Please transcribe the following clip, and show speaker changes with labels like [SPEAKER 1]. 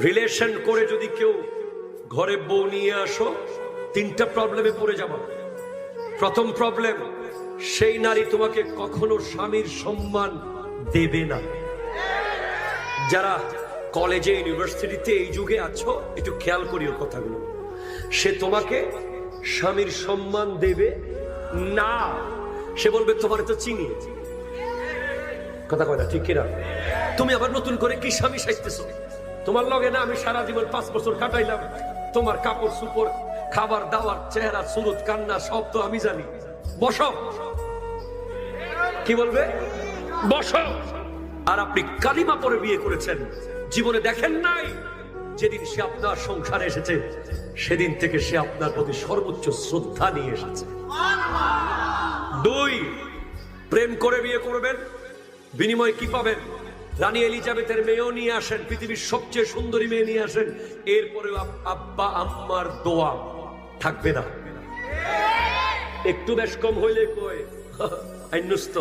[SPEAKER 1] Relation করে যদি কেউ ঘরে বউ নিয়ে আসো, তিনটা প্রবলেমে পড়ে যাবে। প্রথম প্রবলেম, সেই নারী তোমাকে কখনো স্বামীর সম্মান দেবে না। যারা কলেজে ইউনিভার্সিটিতে এই যুগে আছো, একটু খেয়াল করিও কথাগুলো। সে তোমাকে স্বামীর সম্মান দেবে না। সে বলবে তোমার তো চিনি, কথা কয় না, ঠিক কিনা? তুমি আবার নতুন করে কি স্বামী সাজতেছো? তোমার লগে না আমি সারা জীবন 5 বছর কাটাইলাম, তোমার কাপড় সুপড়, খাবার দাবার, চেহারা, সুরত, কান্না সব তো আমি জানি। বসো, কি বলবে? বসো। আর আপনি কালিমা পরে বিয়ে করেছেন, জীবনে দেখেন নাই যেদিন সে আপনার সংসারে এসেছে সেদিন থেকে সে আপনার প্রতি সর্বোচ্চ শ্রদ্ধা নিয়ে এসেছে। 2, প্রেম করে বিয়ে করবেন, বিনিময়ে কি পাবেন? রানী এলিজাবেথের মেয়েও নিয়ে আসেন, পৃথিবীর সবচেয়ে সুন্দরী মেয়ে নিয়ে আসেন, এরপরেও আব্বা আম্মার দোয়া থাকবে না। একটু বেশ কম হইলে কয় আইনুস্ত